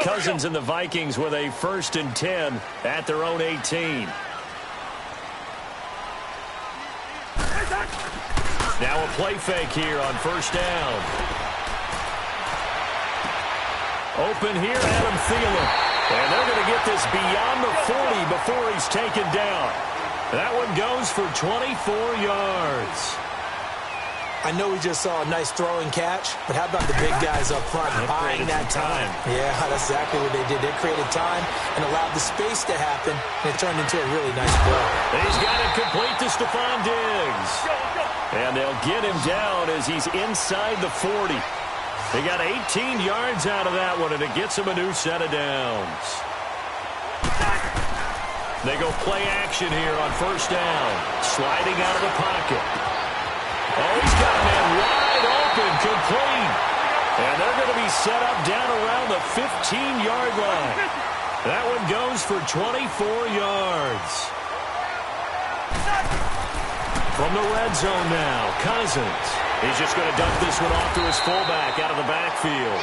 Cousins and the Vikings with a 1st and 10 at their own 18. Now a play fake here on 1st down. Open here, Adam Thielen. And they're going to get this beyond the 40 before he's taken down. That one goes for 24 yards. I know we just saw a nice throwing catch, but how about the big guys up front buying that time? Yeah, that's exactly what they did. They created time and allowed the space to happen, and it turned into a really nice play. He's got it complete to Stephon Diggs. And they'll get him down as he's inside the 40. They got 18 yards out of that one, and it gets him a new set of downs. They go play action here on 1st down. Sliding out of the pocket. Oh, he's got a man wide open, complete. And they're going to be set up down around the 15-yard line. That one goes for 24 yards. From the red zone now, Cousins. He's just going to dump this one off to his fullback out of the backfield.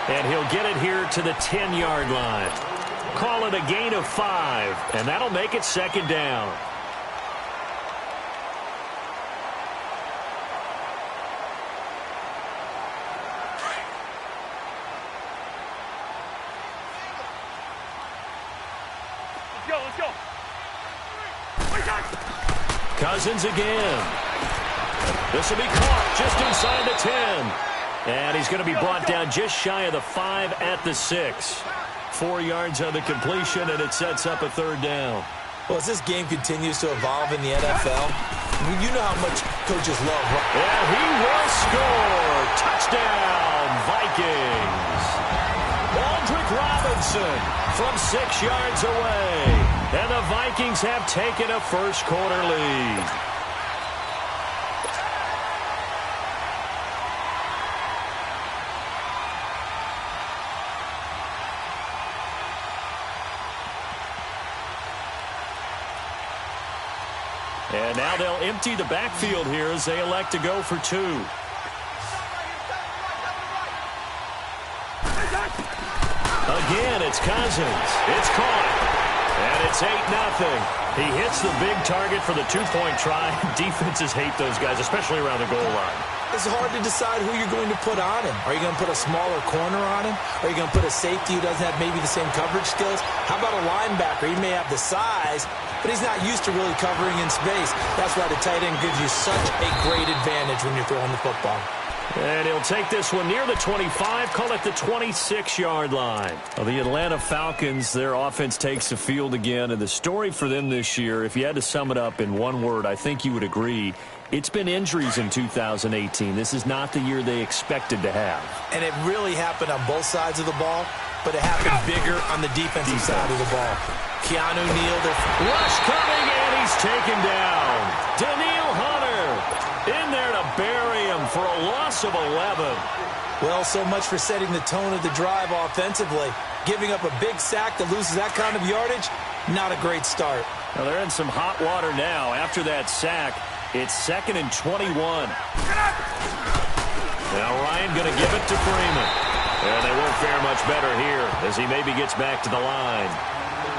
And he'll get it here to the 10-yard line. Call it a gain of 5, and that'll make it 2nd down. Cousins again. This will be caught just inside the 10. And he's going to be brought down just shy of the 5 at the 6. 4 yards on the completion, and it sets up a 3rd down. Well, as this game continues to evolve in the NFL, you know how much coaches love. And he will score. Touchdown, Vikings. Aldrick Robinson from 6 yards away. And the Vikings have taken a 1st quarter lead. And now they'll empty the backfield here as they elect to go for 2. Again, it's Cousins. It's caught. And it's 8-0. He hits the big target for the 2-point try. Defenses hate those guys, especially around the goal line. It's hard to decide who you're going to put on him. Are you going to put a smaller corner on him? Are you going to put a safety who doesn't have maybe the same coverage skills? How about a linebacker? He may have the size, but he's not used to really covering in space. That's why the tight end gives you such a great advantage when you're throwing the football. And he'll take this one near the 25, call it the 26-yard line. Well, the Atlanta Falcons, their offense takes the field again, and the story for them this year, if you had to sum it up in one word, I think you would agree, it's been injuries in 2018. This is not the year they expected to have. And it really happened on both sides of the ball, but it happened bigger on the defensive side of the ball. Keanu Neal, the rush coming, and he's taken down. Danielle Hunter in there to bury him for a loss of 11. Well, so much for setting the tone of the drive offensively. Giving up a big sack that loses that kind of yardage, not a great start. Well, they're in some hot water now. After that sack, it's 2nd and 21. Now Ryan going to give it to Freeman. And they won't fare much better here as he maybe gets back to the line.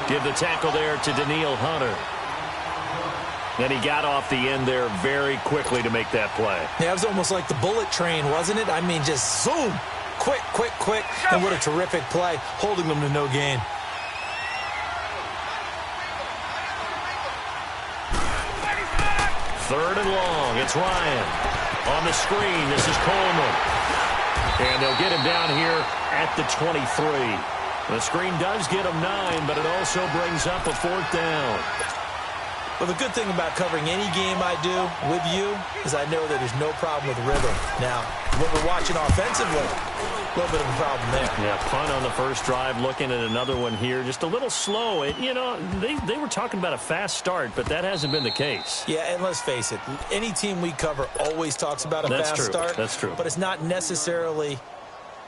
Give the tackle there to Danielle Hunter. Then he got off the end there very quickly to make that play. Yeah, it was almost like the bullet train, wasn't it? I mean, just zoom. Quick, quick, quick. And what a terrific play, holding them to no gain. Third and long. It's Ryan. On the screen, this is Coleman. And they'll get him down here at the 23. The screen does get him 9, but it also brings up a 4th down. Well, the good thing about covering any game I do with you is I know that there's no problem with rhythm. Now, when we're watching offensively, a little bit of a problem there. Yeah, punt on the first drive, looking at another one here. Just a little slow. You know, they were talking about a fast start, but that hasn't been the case. Yeah, and let's face it, any team we cover always talks about a fast start. That's true. But it's not necessarily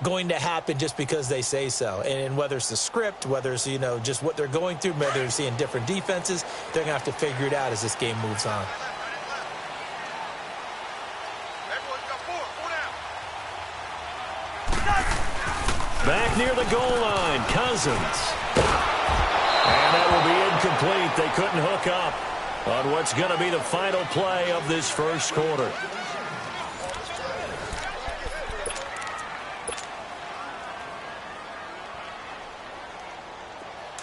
going to happen just because they say so. And whether it's the script, whether it's, you know, just what they're going through, whether they're seeing different defenses, they're going to have to figure it out as this game moves on. Back near the goal line. Cousins. And that will be incomplete. They couldn't hook up on what's going to be the final play of this first quarter.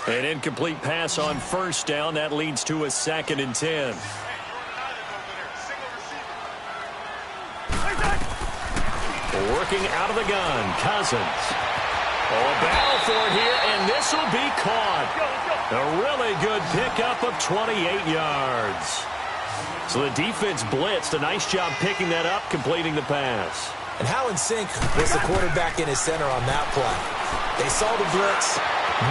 An incomplete pass on first down. That leads to a 2nd and 10. Working out of the gun, Cousins. Oh, a battle for it here, and this will be caught. A really good pickup of 28 yards. So the defense blitzed. A nice job picking that up, completing the pass. And how in sync was the quarterback in his center on that play? They saw the blitz,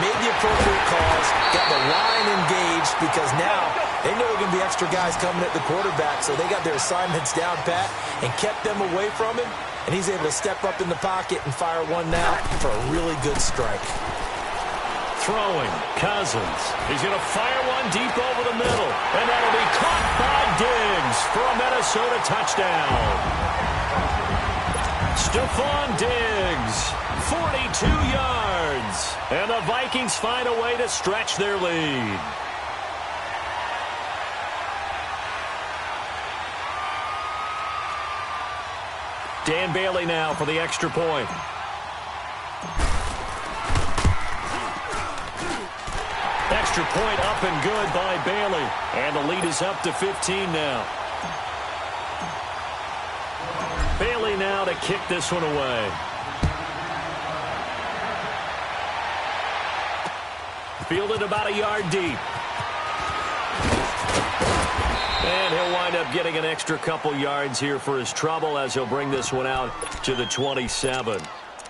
made the appropriate calls, got the line engaged, because now they know there are going to be extra guys coming at the quarterback, so they got their assignments down pat and kept them away from him, and he's able to step up in the pocket and fire one now for a really good strike. Throwing, Cousins. He's going to fire one deep over the middle, and that'll be caught by Diggs for a Minnesota touchdown. Stephon Diggs, 42 yards, and the Vikings find a way to stretch their lead. Dan Bailey now for the extra point. Extra point up and good by Bailey, and the lead is up to 15 now. Bailey now to kick this one away. Fielded about a yard deep. And he'll wind up getting an extra couple yards here for his trouble as he'll bring this one out to the 27.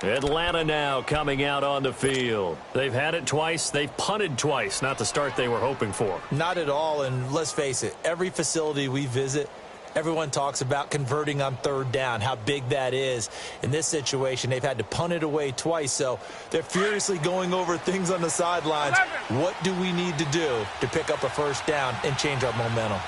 Atlanta now coming out on the field. They've had it twice. They've punted twice. Not the start they were hoping for. Not at all, and let's face it, every facility we visit, everyone talks about converting on 3rd down, how big that is. In this situation, they've had to punt it away twice, so they're furiously going over things on the sidelines. What do we need to do to pick up a 1st down and change our momentum?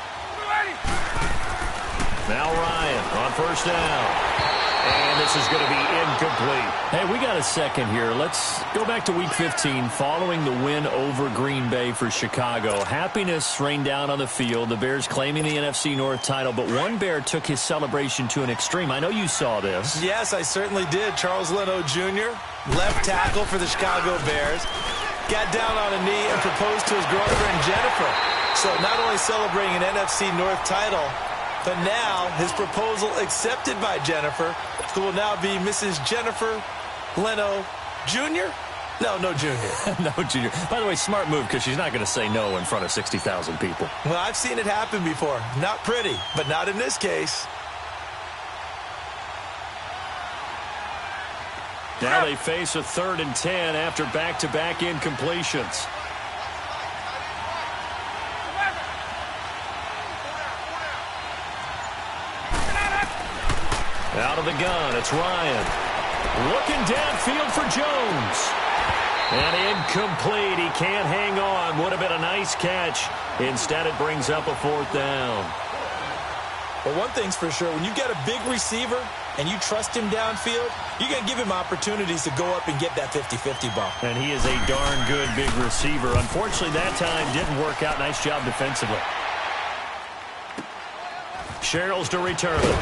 Now Ryan on 1st down. And this is going to be incomplete. Hey, we got a second here. Let's go back to Week 15 following the win over Green Bay for Chicago. Happiness rained down on the field. The Bears claiming the NFC North title, but one Bear took his celebration to an extreme. I know you saw this. Yes, I certainly did. Charles Leno Jr., left tackle for the Chicago Bears, got down on a knee and proposed to his girlfriend Jennifer. So not only celebrating an NFC North title, but now his proposal accepted by Jennifer, who will now be Mrs. Jennifer Leno Jr.? No Jr. No Jr. By the way, smart move, because she's not going to say no in front of 60,000 people. Well, I've seen it happen before. Not pretty, but not in this case. Now they face a 3rd and 10 after back-to-back incompletions. Out of the gun, it's Ryan. Looking downfield for Jones. And incomplete. He can't hang on. Would have been a nice catch. Instead, it brings up a 4th down. Well, one thing's for sure. When you get a big receiver and you trust him downfield, you're going to give him opportunities to go up and get that 50-50 ball. And he is a darn good big receiver. Unfortunately, that time didn't work out. Nice job defensively. Sherrills to return it.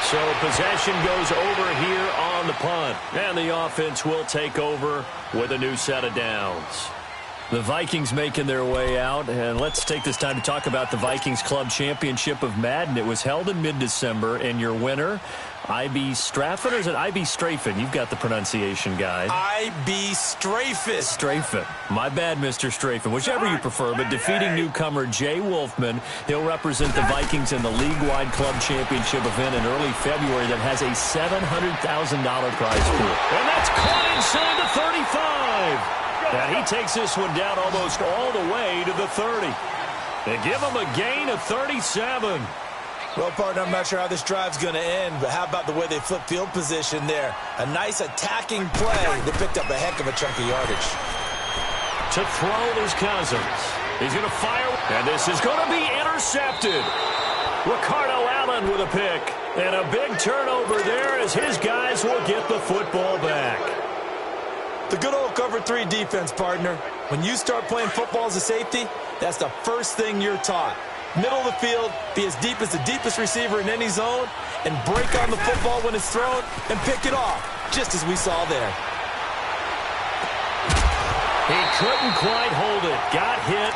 So possession goes over here on the punt. And the offense will take over with a new set of downs. The Vikings making their way out. And let's take this time to talk about the Vikings Club Championship of Madden. It was held in mid-December, and your winner, IB Straffen, or is it IB Strafen? You've got the pronunciation guide. IB Strafen. Strafen. My bad, Mr. Strafen. Whichever you prefer, but defeating newcomer Jay Wolfman. He'll represent the Vikings in the league-wide club championship event in early February that has a $700,000 prize pool. And that's caught inside the 35. And he takes this one down almost all the way to the 30. They give him a gain of 37. Well, partner, I'm not sure how this drive's going to end, but how about the way they flip field position there? A nice attacking play. They picked up a heck of a chunk of yardage. To throw is Cousins. He's going to fire, and this is going to be intercepted. Ricardo Allen with a pick. And a big turnover there as his guys will get the football back. The good old cover 3 defense, partner. When you start playing football as a safety, that's the first thing you're taught. Middle of the field, be as deep as the deepest receiver in any zone, and break on the football when it's thrown and pick it off, just as we saw there. He couldn't quite hold it. Got hit.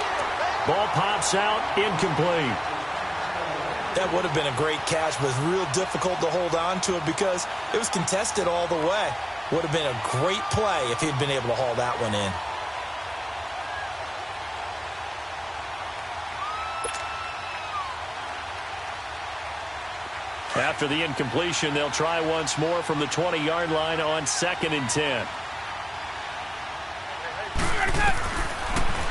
Ball pops out, incomplete. That would have been a great catch, but it's real difficult to hold on to it because it was contested all the way. Would have been a great play if he'd been able to haul that one in. After the incompletion, they'll try once more from the 20-yard line on 2nd and 10.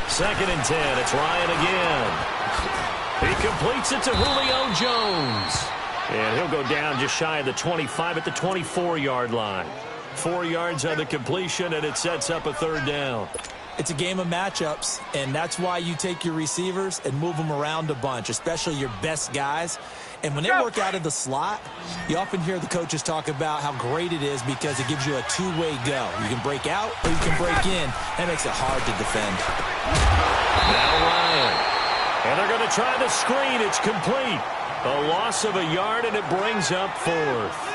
2nd and 10. It's Ryan again. He completes it to Julio Jones. And he'll go down just shy of the 25 at the 24-yard line. 4 yards on the completion, and it sets up a 3rd down. It's a game of matchups, and that's why you take your receivers and move them around a bunch, especially your best guys. And when they work out of the slot, you often hear the coaches talk about how great it is because it gives you a two-way go. You can break out or you can break in. That makes it hard to defend. Now Ryan. And they're going to try the screen. It's complete. A loss of a yard, and it brings up 4th.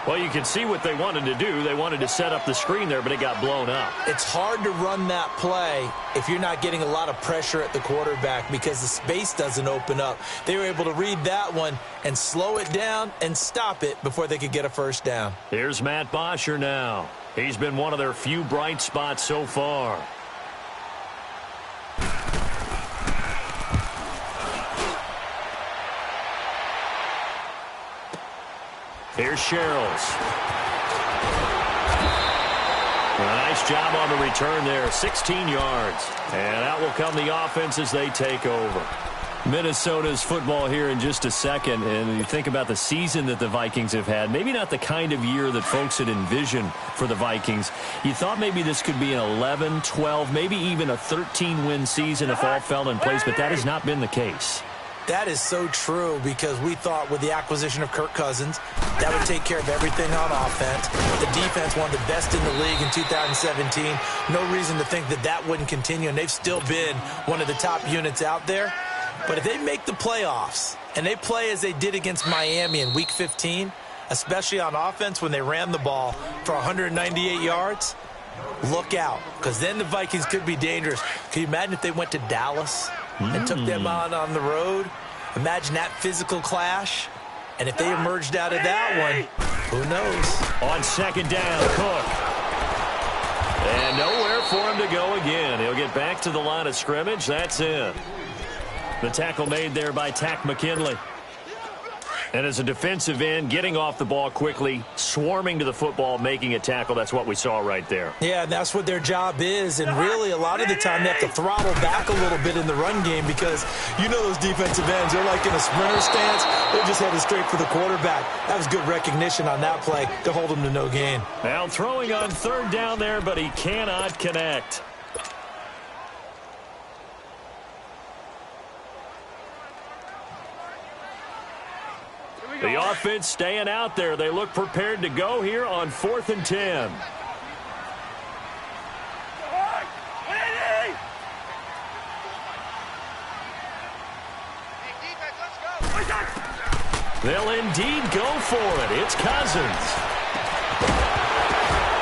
Well, you can see what they wanted to do. They wanted to set up the screen there, but it got blown up. It's hard to run that play if you're not getting a lot of pressure at the quarterback because the space doesn't open up. They were able to read that one and slow it down and stop it before they could get a 1st down. Here's Matt Bosher now. He's been one of their few bright spots so far. Here's Sherrills. A nice job on the return there, 16 yards. And out will come the offense as they take over. Minnesota's football here in just a second. And you think about the season that the Vikings have had, maybe not the kind of year that folks had envisioned for the Vikings. You thought maybe this could be an 11, 12, maybe even a 13-win season if all fell in place, but that has not been the case. That is so true because we thought with the acquisition of Kirk Cousins, that would take care of everything on offense. The defense, one of the best in the league in 2017. No reason to think that that wouldn't continue, and they've still been one of the top units out there. But if they make the playoffs and they play as they did against Miami in Week 15, especially on offense when they ran the ball for 198 yards, look out, because then the Vikings could be dangerous. Can you imagine if they went to Dallas and took them on the road? Imagine that physical clash. And if they emerged out of that one, who knows? On 2nd down, Cook. And nowhere for him to go again. He'll get back to the line of scrimmage. That's it. The tackle made there by Tack McKinley. And as a defensive end, getting off the ball quickly, swarming to the football, making a tackle, that's what we saw right there. Yeah, and that's what their job is. And really, a lot of the time, they have to throttle back a little bit in the run game because you know those defensive ends, they're like in a sprinter stance. They're just headed straight for the quarterback. That was good recognition on that play to hold him to no gain. Now throwing on 3rd down there, but he cannot connect. The offense staying out there. They look prepared to go here on 4th and 10. They'll indeed go for it. It's Cousins.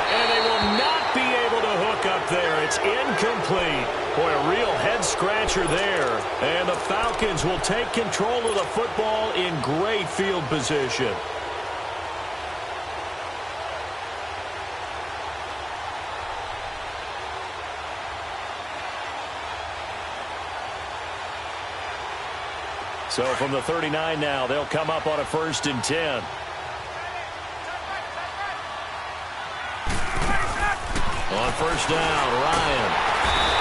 And they will not be able to hook up there. It's incomplete. Boy, a real head-scratcher there. And the Falcons will take control of the football in great field position. So from the 39 now, they'll come up on a 1st and 10. On 1st down, Ryan.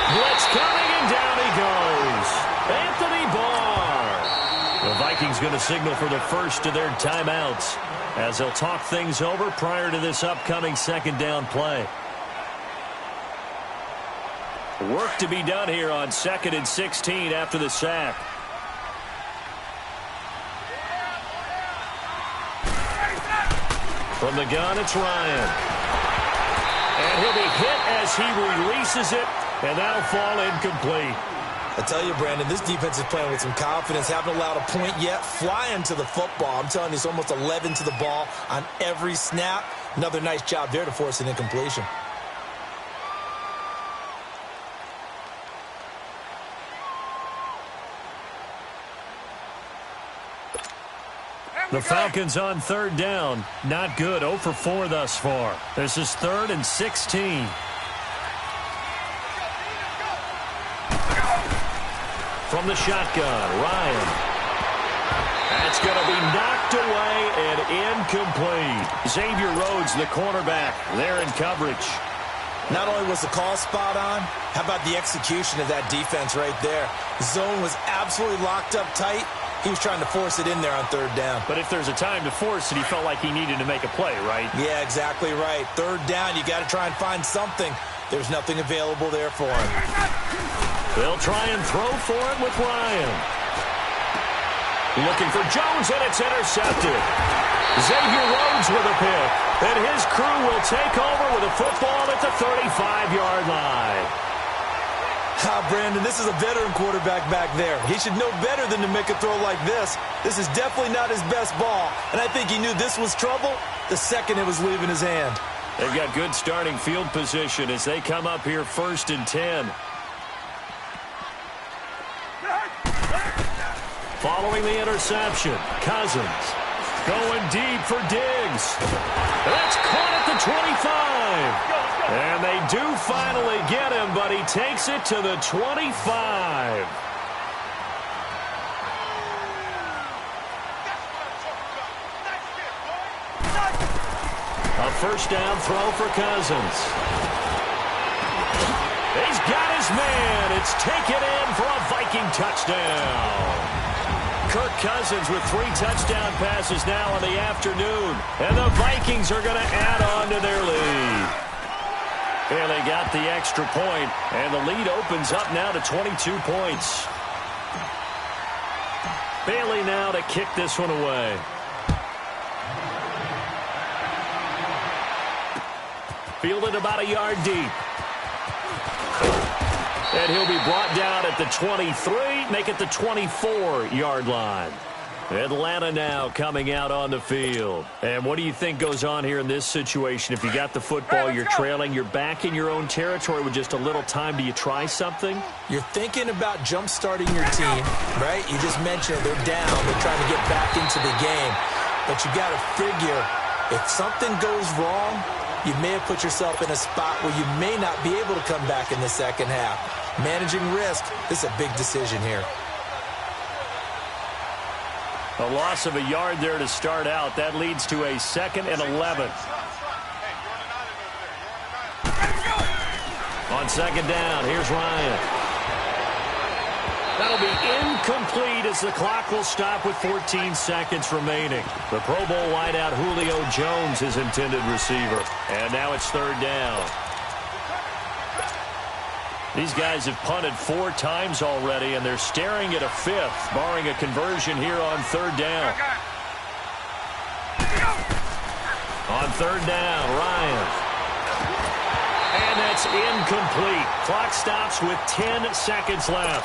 Blitz coming, and down he goes. Anthony Barr. The Vikings going to signal for the first of their timeouts as they'll talk things over prior to this upcoming 2nd down play. Work to be done here on 2nd and 16 after the sack. From the gun, it's Ryan. And And he'll be hit as he releases it, and that'll fall incomplete. I tell you, Brandon, this defense is playing with some confidence. Haven't allowed a point yet. Flying to the football. I'm telling you, it's almost 11 to the ball on every snap. Another nice job there to force an incompletion. The Falcons on third down. Not good. 0 for 4 thus far. This is 3rd and 16. From the shotgun, Ryan. That's going to be knocked away and incomplete. Xavier Rhodes, the cornerback, there in coverage. Not only was the call spot on, how about the execution of that defense right there? Zone was absolutely locked up tight. He was trying to force it in there on third down. But if there's a time to force it, he felt like he needed to make a play, right? Yeah, exactly right. Third down, you got to try and find something. There's nothing available there for him. They'll try and throw for it with Ryan. Looking for Jones, and it's intercepted. Xavier Rhodes with a pick. And his crew will take over with a football at the 35-yard line. Brandon, this is a veteran quarterback back there. He should know better than to make a throw like this. This is definitely not his best ball, and I think he knew this was trouble the second it was leaving his hand. They've got good starting field position as they come up here 1st and 10. Following the interception, Cousins going deep for Diggs. That's caught at the 25. And they do finally get him, but he takes it to the 25. A first down throw for Cousins. He's got his man. It's taken in for a Viking touchdown. Kirk Cousins with 3 touchdown passes now in the afternoon. And the Vikings are going to add on to their lead. And they got the extra point, and the lead opens up now to 22 points. Bailey now to kick this one away. Fielded about a yard deep. And he'll be brought down at the 23, make it the 24-yard line. Atlanta now coming out on the field. And what do you think goes on here in this situation? If you got the football, you're trailing, you're back in your own territory with just a little time. Do you try something? You're thinking about jump-starting your team, right? You just mentioned they're down. They're trying to get back into the game. But you got to figure, if something goes wrong, you may have put yourself in a spot where you may not be able to come back in the second half. Managing risk, this is a big decision here. A loss of a yard there to start out. That leads to a 2nd and 11. On 2nd down, here's Ryan. That'll be incomplete as the clock will stop with 14 seconds remaining. The Pro Bowl wideout Julio Jones is intended receiver. And now it's 3rd down. These guys have punted 4 times already, and they're staring at a 5th, barring a conversion here on 3rd down. On 3rd down, Ryan. And that's incomplete. Clock stops with 10 seconds left.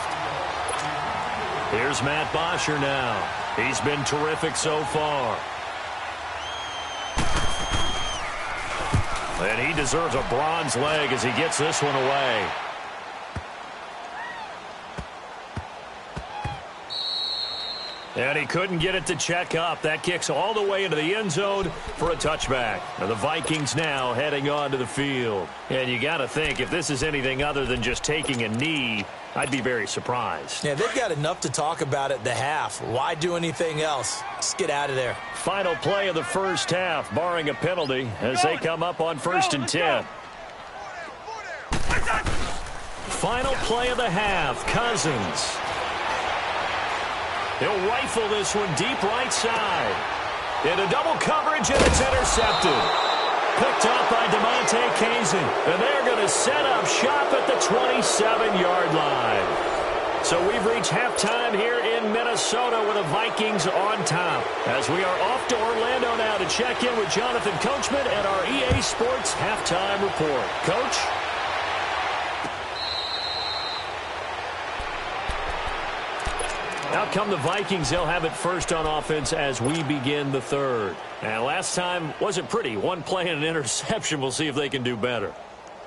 Here's Matt Bosher now. He's been terrific so far. And he deserves a bronze leg as he gets this one away. And he couldn't get it to check up. That kicks all the way into the end zone for a touchback. And the Vikings now heading onto the field. And you got to think, if this is anything other than just taking a knee, I'd be very surprised. Yeah, they've got enough to talk about at the half. Why do anything else? Just get out of there. Final play of the first half, barring a penalty, as they come up on 1st and 10. Final play of the half, Cousins. He'll rifle this one deep right side. Into double coverage, and it's intercepted. Picked up by DeMonte Kazin. And they're going to set up shop at the 27-yard line. So we've reached halftime here in Minnesota with the Vikings on top. As we are off to Orlando now to check in with Jonathan Coachman and our EA Sports Halftime Report. Coach? Out come the Vikings. They'll have it first on offense as we begin the third. And last time wasn't pretty. One play and an interception. We'll see if they can do better.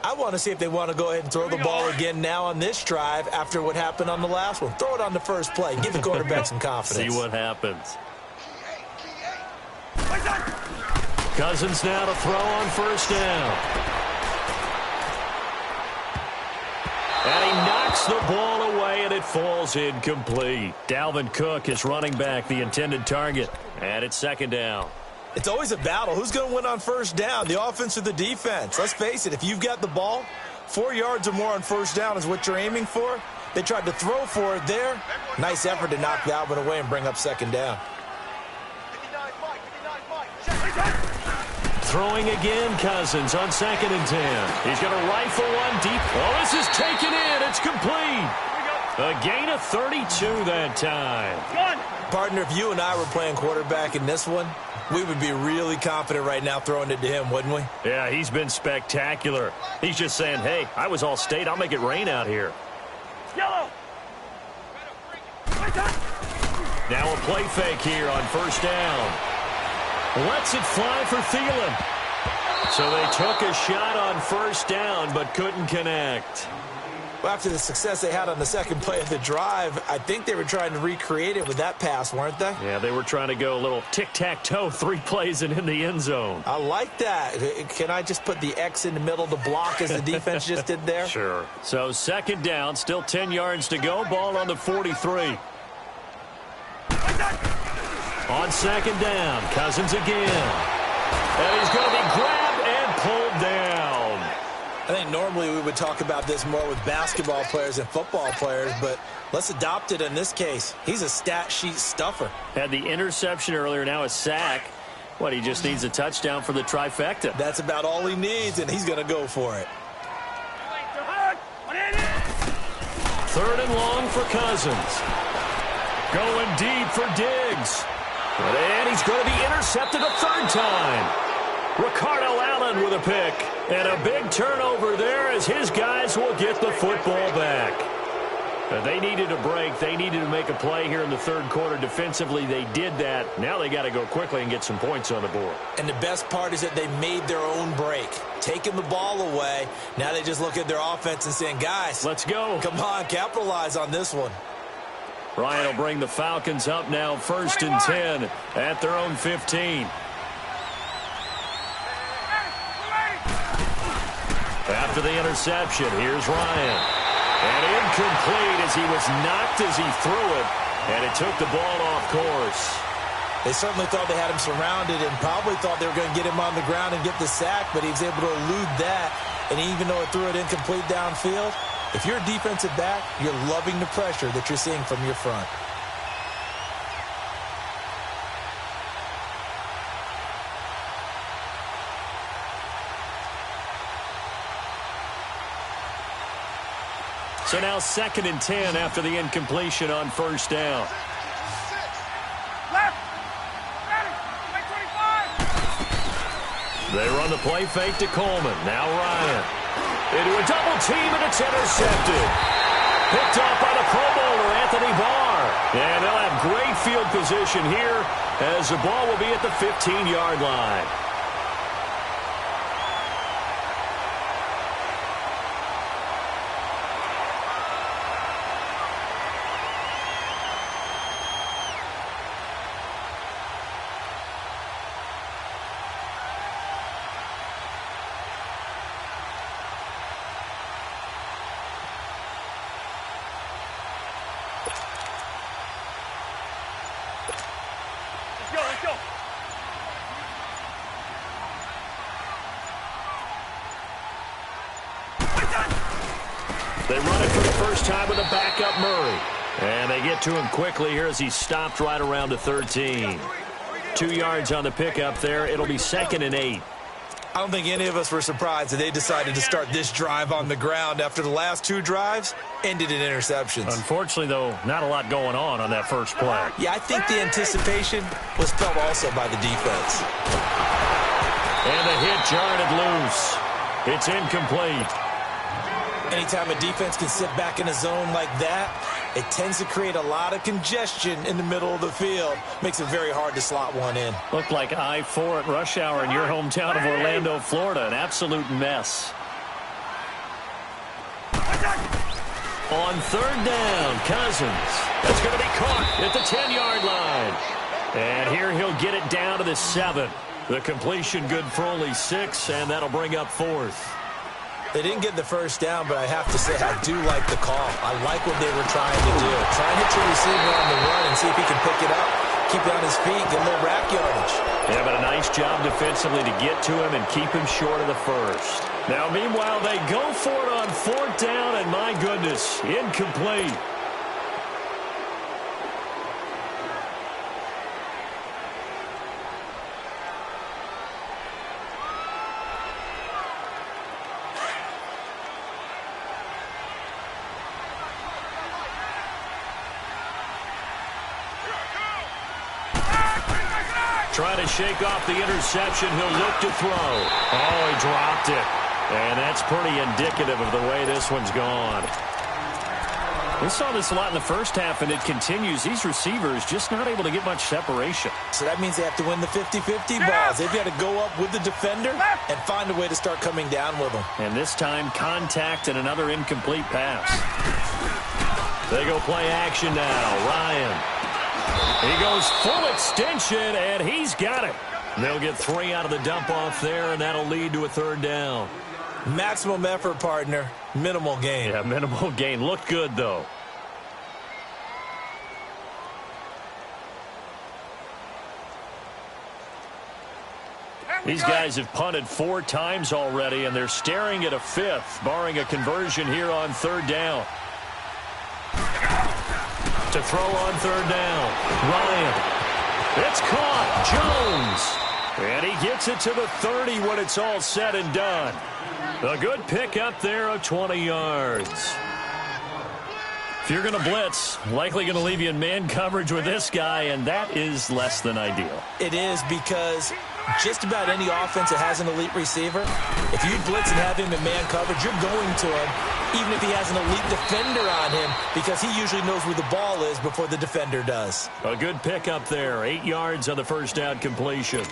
I want to see if they want to go ahead and throw the ball again now on this drive after what happened on the last one. Throw it on the first play. Give the quarterback some confidence. See what happens. Cousins now to throw on first down. And he knocks the ball away, and it falls incomplete. Dalvin Cook is running back, the intended target. And it's second down. It's always a battle. Who's going to win on first down, the offense or the defense? Let's face it, if you've got the ball, 4 yards or more on first down is what you're aiming for. They tried to throw for it there. Nice effort to knock that one away and bring up second down. Throwing again, Cousins on 2nd and 10. He's going to rifle one deep. Oh, this is taken in. It's complete. A gain of 32 that time. Partner, if you and I were playing quarterback in this one, we would be really confident right now throwing it to him, wouldn't we? Yeah, he's been spectacular. He's just saying, hey, I was all state. I'll make it rain out here. Yellow. Now a play fake here on first down. Lets it fly for Thielen. So they took a shot on first down but couldn't connect. Well, after the success they had on the second play of the drive, I think they were trying to recreate it with that pass, weren't they? Yeah, they were trying to go a little tic-tac-toe, 3 plays and in the end zone. I like that. Can I just put the X in the middle to block as the defense just did there? Sure. So second down, still 10 yards to go. Ball on the 43. On second down, Cousins again. And he's going to be grabbed and pulled down. I think normally we would talk about this more with basketball players and football players, but let's adopt it in this case. He's a stat sheet stuffer. Had the interception earlier, now a sack. What, he just needs a touchdown for the trifecta. That's about all he needs, and he's going to go for it. 3rd and long for Cousins. Going deep for Diggs. And he's going to be intercepted a 3rd time. Ricardo Allen with a pick. And a big turnover there as his guys will get the football back. They needed a break. They needed to make a play here in the 3rd quarter. Defensively, they did that. Now they got to go quickly and get some points on the board. And the best part is that they made their own break. Taking the ball away. Now they just look at their offense and saying, guys, let's go. Come on, capitalize on this one. Ryan will bring the Falcons up now 1st and 10 at their own 15. After the interception, here's Ryan. And incomplete as he was knocked as he threw it. And it took the ball off course. They certainly thought they had him surrounded and probably thought they were going to get him on the ground and get the sack, but he was able to elude that. And even though it threw it incomplete downfield, if you're a defensive back, you're loving the pressure that you're seeing from your front. So now 2nd and 10 after the incompletion on first down. They run the play fake to Coleman. Now Ryan. Into a double team, and it's intercepted. Picked off by the Pro Bowler, Anthony Barr. And they'll have great field position here as the ball will be at the 15-yard line. They run it for the first time with a backup Murray. And they get to him quickly here as he stopped right around the 13. 2 yards on the pickup there. It'll be 2nd and 8. I don't think any of us were surprised that they decided to start this drive on the ground after the last 2 drives ended in interceptions. Unfortunately, though, not a lot going on that first play. Yeah, I think the anticipation was felt also by the defense. And the hit jarred it loose. It's incomplete. Anytime a defense can sit back in a zone like that, it tends to create a lot of congestion in the middle of the field. Makes it very hard to slot one in. Looked like I-4 at rush hour in your hometown of Orlando, Florida. An absolute mess. On third down, Cousins. That's going to be caught at the 10-yard line. And here he'll get it down to the 7. The completion good for only 6, and that'll bring up 4th. They didn't get the first down, but I have to say I do like the call. I like what they were trying to do. Try and hit your receiver on the run and see if he can pick it up, keep it on his feet, get a little rack yardage. Yeah, but a nice job defensively to get to him and keep him short of the first. Now, meanwhile, they go for it on 4th down, and my goodness, incomplete. Trying to shake off the interception. He'll look to throw. Oh, he dropped it. And that's pretty indicative of the way this one's gone. We saw this a lot in the first half, and it continues. These receivers just not able to get much separation. So that means they have to win the 50-50 balls. They've got to go up with the defender and find a way to start coming down with them. And this time, contact and another incomplete pass. They go play action now. Ryan. He goes full extension, and he's got it. They'll get 3 out of the dump-off there, and that'll lead to a 3rd down. Maximum effort, partner. Minimal gain. Yeah, minimal gain. Looked good, though. These guys have punted 4 times already, and they're staring at a 5th, barring a conversion here on 3rd down. To throw on 3rd down. Ryan. It's caught. Jones. And he gets it to the 30 when it's all said and done. A good pick up there of 20 yards. If you're going to blitz, likely going to leave you in man coverage with this guy, and that is less than ideal. It is, because just about any offense that has an elite receiver, if you blitz and have him in man coverage, you're going to him, even if he has an elite defender on him, because he usually knows where the ball is before the defender does. A good pick up there. 8 yards on the first down completion.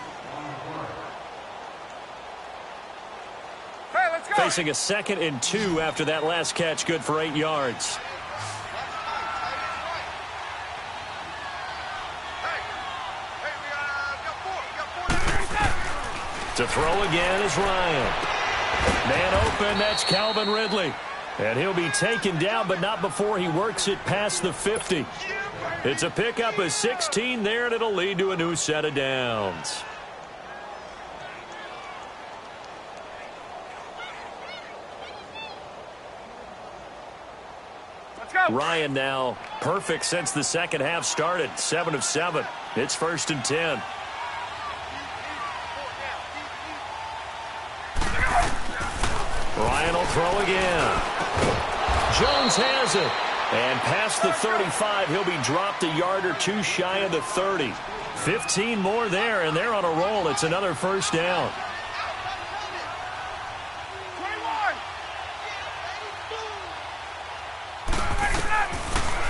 Hey, let's go. Facing a 2nd and 2 after that last catch, good for 8 yards. To throw again is Ryan. Man open, that's Calvin Ridley. And he'll be taken down, but not before he works it past the 50. It's a pickup of 16 there, and it'll lead to a new set of downs. Let's go. Ryan now perfect since the second half started. 7 of 7. It's 1st and 10. Ryan will throw again. Jones has it. And past the 35, he'll be dropped a yard or 2 shy of the 30. 15 more there, and they're on a roll. It's another 1st down. 21.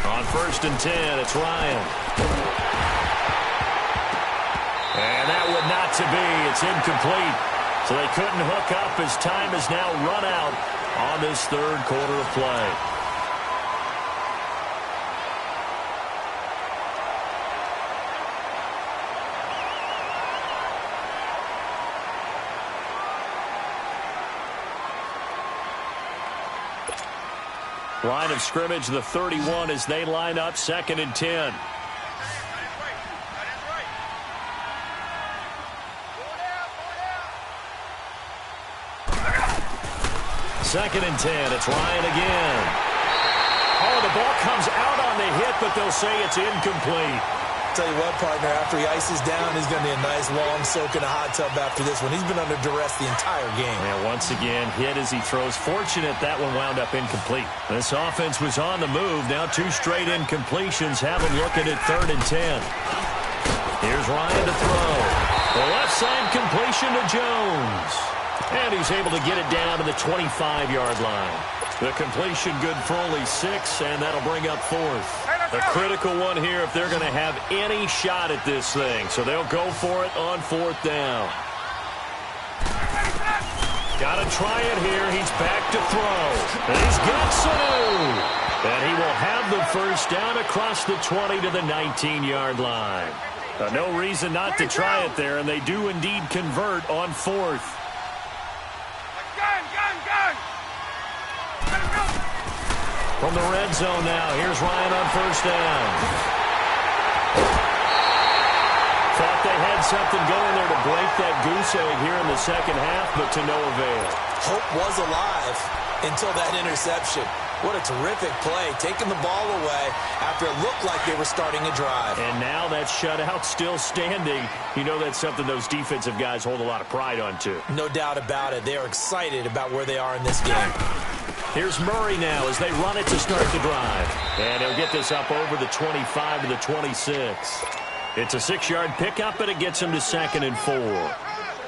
On 1st and 10, it's Ryan. And that would not to be. It's incomplete. So they couldn't hook up as time has now run out on this 3rd quarter of play. Line of scrimmage, the 31 as they line up 2nd and 10. 2nd and 10. It's Ryan again. Oh, the ball comes out on the hit, but they'll say it's incomplete. Tell you what, partner, after he ices down, he's going to be a nice, long soak in a hot tub after this one. He's been under duress the entire game. And once again, hit as he throws. Fortunate that one wound up incomplete. This offense was on the move. Now 2 straight incompletions have him looking at 3rd and 10. Here's Ryan to throw. The left side completion to Jones. And he's able to get it down to the 25-yard line. The completion good for only 6, and that'll bring up 4th. A critical one here if they're going to have any shot at this thing. So they'll go for it on 4th down. Got to try it here. He's back to throw. And he's got Sanu. And he will have the first down across the 20 to the 19-yard line. No reason not to try it there, and they do indeed convert on 4th. From the red zone now, here's Ryan on 1st down. Thought they had something going there to break that goose egg here in the second half, but to no avail. Hope was alive until that interception. What a terrific play, taking the ball away after it looked like they were starting a drive. And now that shutout still standing. You know that's something those defensive guys hold a lot of pride on, too. No doubt about it. They are excited about where they are in this game. Here's Murray now as they run it to start the drive. And he'll get this up over the 25 to the 26. It's a 6-yard pickup, and it gets him to 2nd and 4.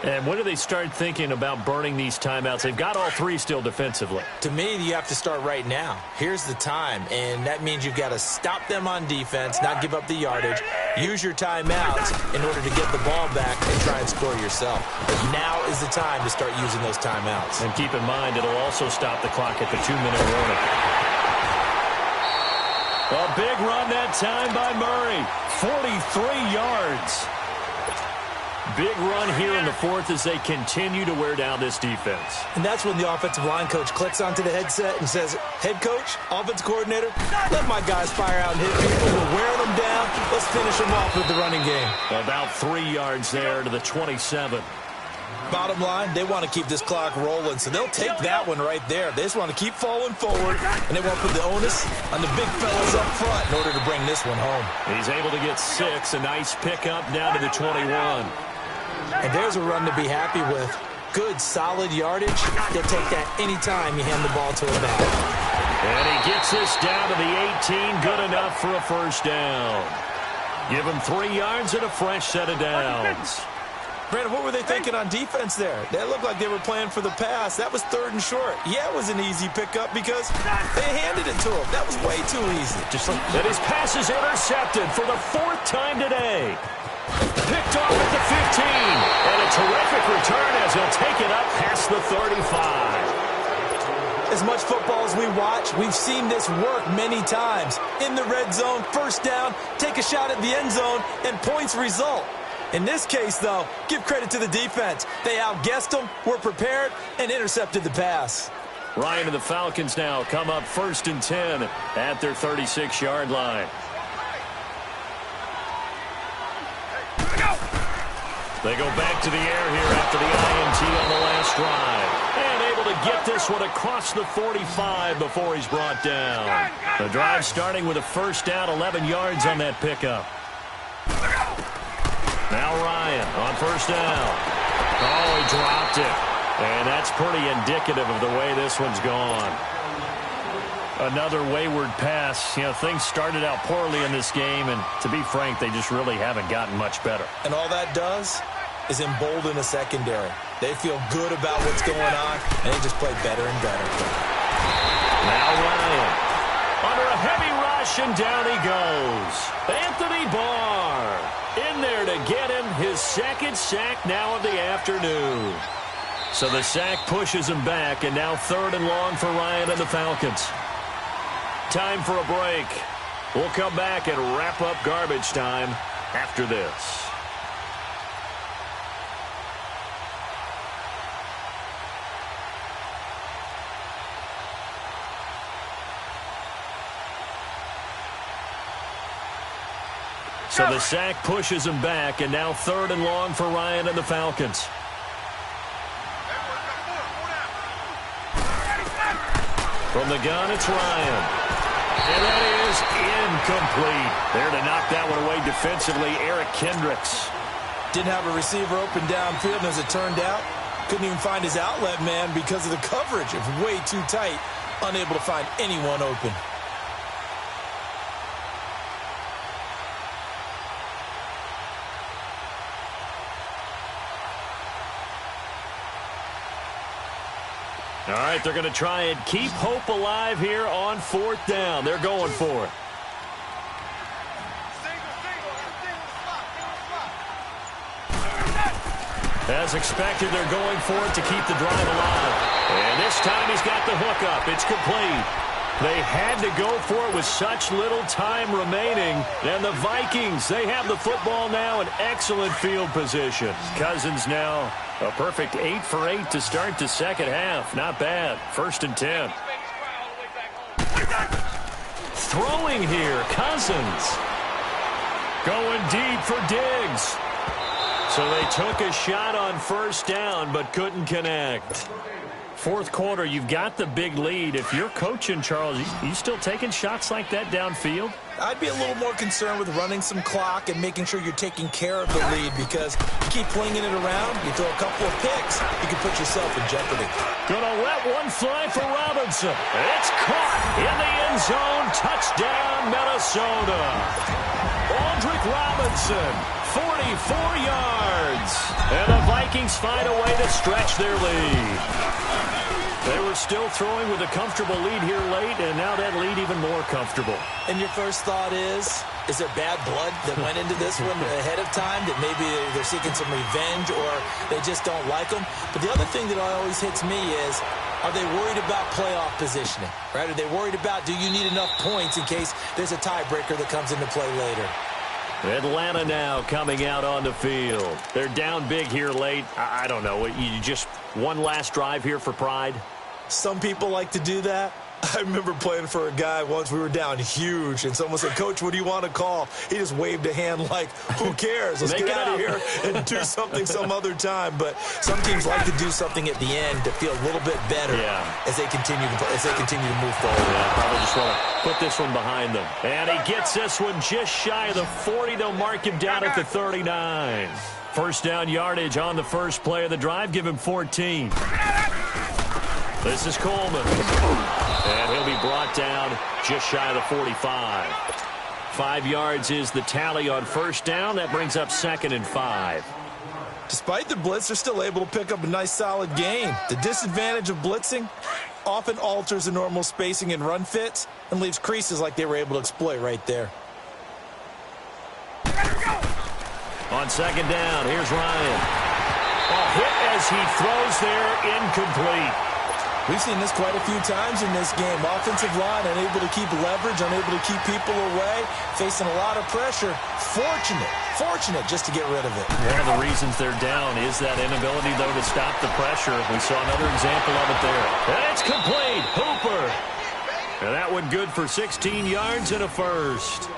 And when do they start thinking about burning these timeouts? They've got all 3 still defensively. To me, you have to start right now. Here's the time, and that means you've got to stop them on defense, not give up the yardage, use your timeouts in order to get the ball back and try and score yourself. But now is the time to start using those timeouts. And keep in mind, it'll also stop the clock at the 2-minute warning. A big run that time by Murray. 43 yards. Big run here in the 4th as they continue to wear down this defense. And that's when the offensive line coach clicks onto the headset and says, head coach, offense coordinator, let my guys fire out and hit people. We're wearing them down. Let's finish them off with the running game. About 3 yards there to the 27. Bottom line, they want to keep this clock rolling, so they'll take that one right there. They just want to keep falling forward, and they want to put the onus on the big fellas up front in order to bring this one home. He's able to get 6, a nice pickup down to the 21. And there's a run to be happy with. Good, solid yardage. They'll take that anytime you hand the ball to him back. And he gets this down to the 18. Good enough for a first down. Give him 3 yards and a fresh set of downs. Brandon, what were they thinking on defense there? They looked like they were playing for the pass. That was 3rd and short. Yeah, it was an easy pickup because they handed it to him. That was way too easy. And his pass is intercepted for the 4th time today. Picked off at the 15. And a terrific return as he'll take it up past the 35. As much football as we watch, we've seen this work many times. In the red zone, first down, take a shot at the end zone, and points result. In this case, though, give credit to the defense. They outguessed them, were prepared, and intercepted the pass. Ryan and the Falcons now come up 1st and 10 at their 36-yard line. They go back to the air here after the INT on the last drive. And able to get this one across the 45 before he's brought down. The drive starting with a first down, 11 yards on that pickup. Now Ryan on first down. Oh, he dropped it. And that's pretty indicative of the way this one's gone. Another wayward pass. You know, things started out poorly in this game, and to be frank, they just really haven't gotten much better. And all that does is embolden a secondary. They feel good about what's going on, and they just play better and better. Now Ryan under a heavy rush, and down he goes. Anthony Barr in there to get him his 2nd sack now of the afternoon. So the sack pushes him back, and now 3rd and long for Ryan and the Falcons. Time for a break. We'll come back and wrap up garbage time after this. So the sack pushes him back, and now 3rd and long for Ryan and the Falcons. From the gun, it's Ryan. And that is incomplete. There to knock that one away defensively, Eric Kendricks. Didn't have a receiver open downfield, and as it turned out, couldn't even find his outlet man because of the coverage. It was way too tight, unable to find anyone open. All right, they're going to try and keep hope alive here on 4th down. They're going for it. As expected, they're going for it to keep the drive alive. And this time he's got the hook up. It's complete. They had to go for it with such little time remaining. And the Vikings, they have the football now in excellent field position. Cousins now a perfect 8 for 8 to start the second half. Not bad. 1st and 10. Throwing here, Cousins. Going deep for Diggs. So they took a shot on 1st down but couldn't connect. 4th quarter, you've got the big lead. If you're coaching, Charles, you still taking shots like that downfield? I'd be a little more concerned with running some clock and making sure you're taking care of the lead, because you keep flinging it around, you throw a couple of picks, you can put yourself in jeopardy. Gonna let one fly for Robinson. It's caught in the end zone. Touchdown, Minnesota. Aldrick Robinson, 44 yards. And the Vikings find a way to stretch their lead. They were still throwing with a comfortable lead here late, and now that lead even more comfortable. And your first thought is there bad blood that went into this one ahead of time, that maybe they're seeking some revenge or they just don't like them? But the other thing that always hits me is, are they worried about playoff positioning? Right? Are they worried about, do you need enough points in case there's a tiebreaker that comes into play later? Atlanta now coming out on the field. They're down big here late. I don't know. You just one last drive here for pride? Some people like to do that. I remember playing for a guy once. We were down huge, and someone said, "Coach, what do you want to call?" He just waved a hand like, who cares? Let's get out of here and do something some other time. But some teams like to do something at the end to feel a little bit better as they continue to move forward. Yeah, probably just want to put this one behind them. And he gets this one just shy of the 40. They'll mark him down at the 39. 1st down yardage on the first play of the drive. Give him 14. This is Coleman. And he'll be brought down just shy of the 45. 5 yards is the tally on 1st down. That brings up 2nd and 5. Despite the blitz, they're still able to pick up a nice, solid gain. The disadvantage of blitzing often alters the normal spacing and run fits and leaves creases like they were able to exploit right there. On 2nd down, here's Ryan. A hit as he throws there, incomplete. We've seen this quite a few times in this game. Offensive line unable to keep leverage, unable to keep people away, facing a lot of pressure. Fortunate just to get rid of it. One of the reasons they're down is that inability, though, to stop the pressure. We saw another example of it there. And it's complete. Hooper. And that one good for 16 yards and a first.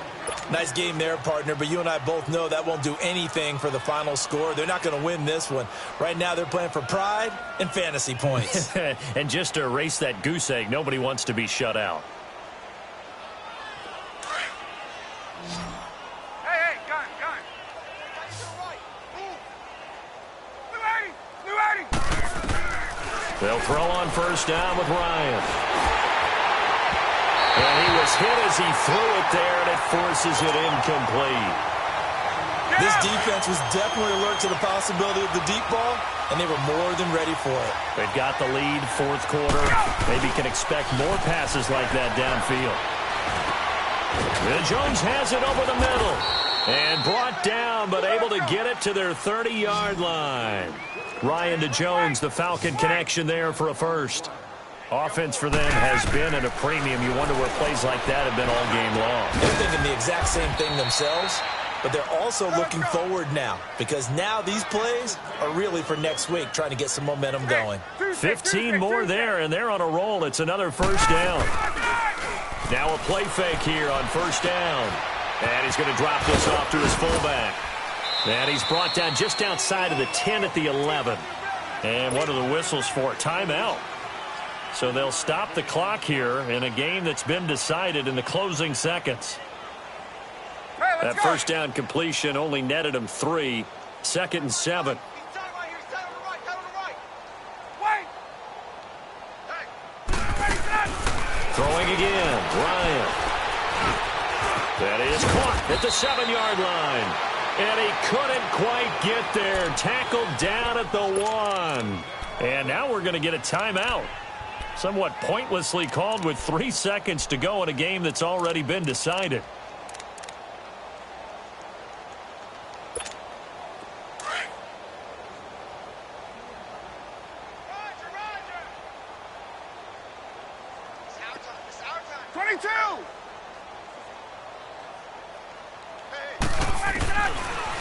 Nice game there, partner, but you and I both know that won't do anything for the final score. They're not going to win this one. Right now they're playing for pride and fantasy points. And just to erase that goose egg, nobody wants to be shut out. Hey, gun. They'll throw on 1st down with Ryan. And he was hit as he threw it there, and it forces it incomplete. This defense was definitely alert to the possibility of the deep ball, and they were more than ready for it. They've got the lead, 4th quarter. Maybe can expect more passes like that downfield. And Jones has it over the middle. And brought down, but able to get it to their 30-yard line. Ryan to Jones, the Falcon connection there for a first. Offense for them has been at a premium. You wonder where plays like that have been all game long. They're thinking the exact same thing themselves, but they're also looking forward now, because now these plays are really for next week, trying to get some momentum going. 15 more there, and they're on a roll. It's another 1st down. Now a play fake here on 1st down. And he's going to drop this off to his fullback. And he's brought down just outside of the 10 at the 11. And what are the whistles for? Timeout. So they'll stop the clock here in a game that's been decided in the closing seconds. That first down completion only netted him 3. 2nd and 7. Throwing again, Ryan. That is caught at the 7-yard line. And he couldn't quite get there. Tackled down at the 1. And now we're going to get a timeout. Somewhat pointlessly called with 3 seconds to go in a game that's already been decided.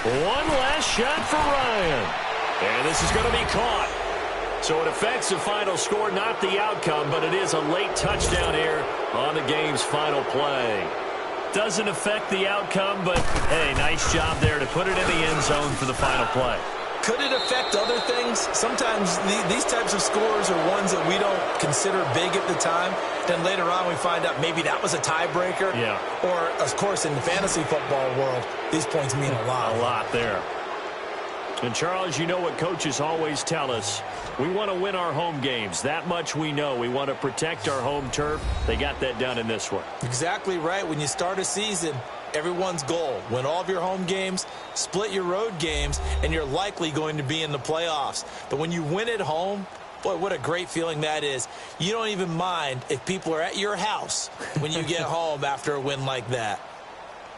One last shot for Ryan. And this is going to be caught. So it affects the final score, not the outcome, but it is a late touchdown here on the game's final play. Doesn't affect the outcome, but, hey, nice job there to put it in the end zone for the final play. Could it affect other things? Sometimes these types of scores are ones that we don't consider big at the time. Then later on we find out maybe that was a tiebreaker. Yeah. Or, of course, in the fantasy football world, these points mean a lot. A lot there. And, Charles, you know what coaches always tell us. We want to win our home games. That much we know. We want to protect our home turf. They got that done in this one. Exactly right. When you start a season, everyone's goal, win all of your home games, split your road games, and you're likely going to be in the playoffs. But when you win at home, boy, what a great feeling that is. You don't even mind if people are at your house when you get home after a win like that.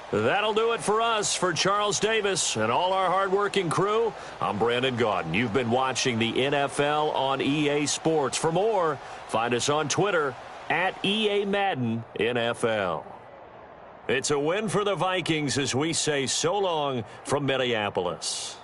That'll do it for us. For Charles Davis and all our hardworking crew, I'm Brandon Gaudin. You've been watching the NFL on EA Sports. For more, find us on Twitter at EA Madden NFL. It's a win for the Vikings as we say so long from Minneapolis.